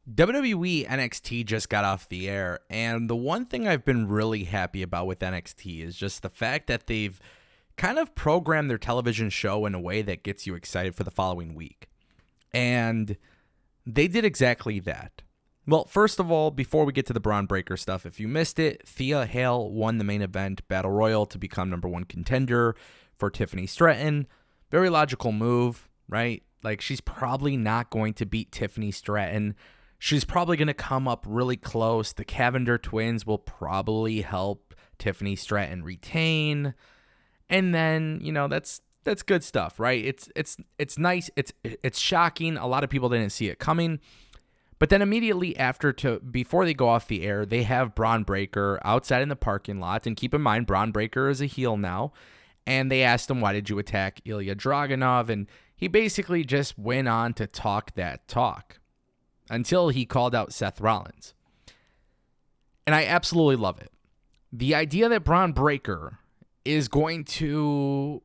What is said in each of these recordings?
WWE NXT just got off the air, and the one thing I've been really happy about with NXT is just the fact that they've kind of programmed their television show in a way that gets you excited for the following week. And they did exactly that. Well, first of all, before we get to the Bron Breakker stuff, if you missed it, Thea Hale won the main event Battle Royal to become number one contender for Tiffany Stratton. Very logical move, right? Like, she's probably not going to beat Tiffany Stratton. She's probably going to come up really close. The Cavender twins will probably help Tiffany Stratton retain. And then, that's good stuff, right? It's nice. It's shocking. A lot of people didn't see it coming. But then immediately before they go off the air, they have Bron Breakker outside in the parking lot. And keep in mind, Bron Breakker is a heel now. And they asked him, why did you attack Ilya Dragunov? And he basically just went on to talk that talk until he called out Seth Rollins. And I absolutely love it. The idea that Bron Breakker is going to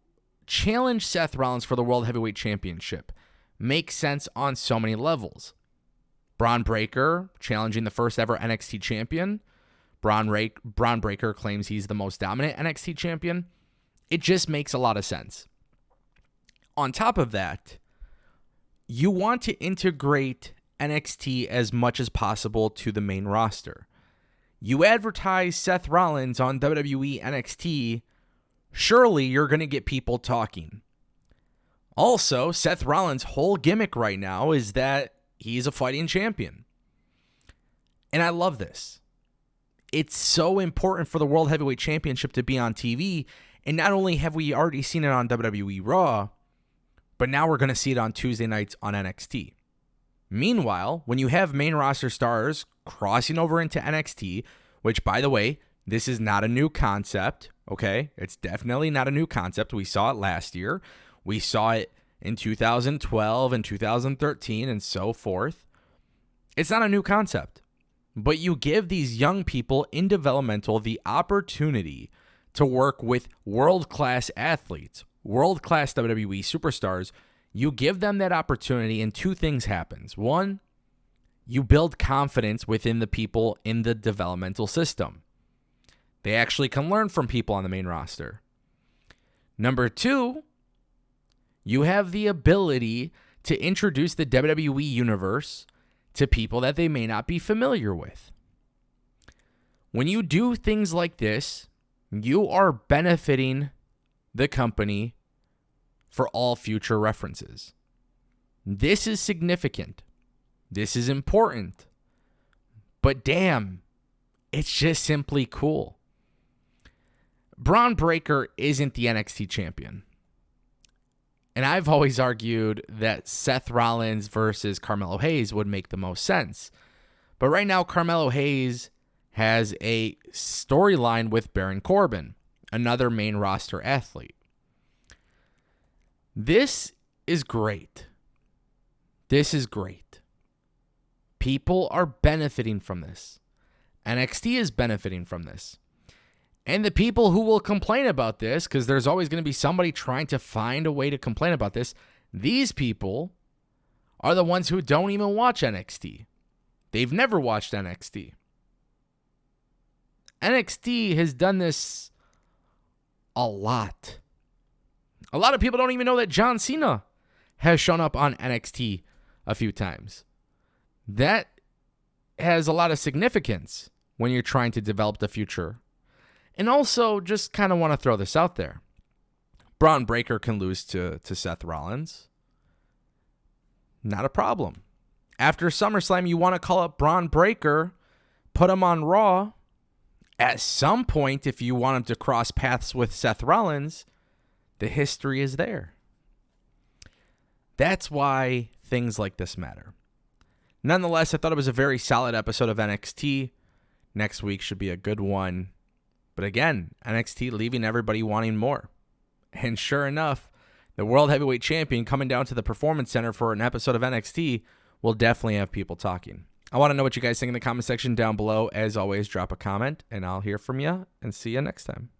challenge Seth Rollins for the World Heavyweight Championship makes sense on so many levels. Bron Breakker challenging the first ever NXT champion. Bron Breakker claims he's the most dominant NXT champion. It just makes a lot of sense. On top of that, you want to integrate NXT as much as possible to the main roster. You advertise Seth Rollins on WWE NXT, surely you're going to get people talking. Also, Seth Rollins' whole gimmick right now is that he's a fighting champion. And I love this. It's so important for the World Heavyweight Championship to be on TV. And not only have we already seen it on WWE Raw, but now we're going to see it on Tuesday nights on NXT. Meanwhile, when you have main roster stars crossing over into NXT, which, by the way, this is not a new concept, okay? It's definitely not a new concept. We saw it last year. We saw it in 2012 and 2013 and so forth. It's not a new concept, but you give these young people in developmental the opportunity to work with world-class athletes, world-class WWE superstars. You give them that opportunity and two things happens. One, you build confidence within the people in the developmental system. They actually can learn from people on the main roster. Number two, you have the ability to introduce the WWE universe to people that they may not be familiar with. When you do things like this, you are benefiting the company for all future references. This is significant. This is important. But damn, it's just simply cool. Bron Breakker isn't the NXT champion. And I've always argued that Seth Rollins versus Carmelo Hayes would make the most sense. But right now, Carmelo Hayes has a storyline with Baron Corbin, another main roster athlete. This is great. This is great. People are benefiting from this. NXT is benefiting from this. And the people who will complain about this, because there's always going to be somebody trying to find a way to complain about this, these people are the ones who don't even watch NXT. They've never watched NXT. NXT has done this a lot. A lot of people don't even know that John Cena has shown up on NXT a few times. That has a lot of significance when you're trying to develop the future. And also, just kind of want to throw this out there. Bron Breakker can lose to Seth Rollins. Not a problem. After SummerSlam, you want to call up Bron Breakker, put him on Raw. At some point, if you want him to cross paths with Seth Rollins, the history is there. That's why things like this matter. Nonetheless, I thought it was a very solid episode of NXT. Next week should be a good one. But again, NXT leaving everybody wanting more. And sure enough, the World Heavyweight Champion coming down to the Performance Center for an episode of NXT will definitely have people talking. I want to know what you guys think in the comment section down below. As always, drop a comment, and I'll hear from you, and see you next time.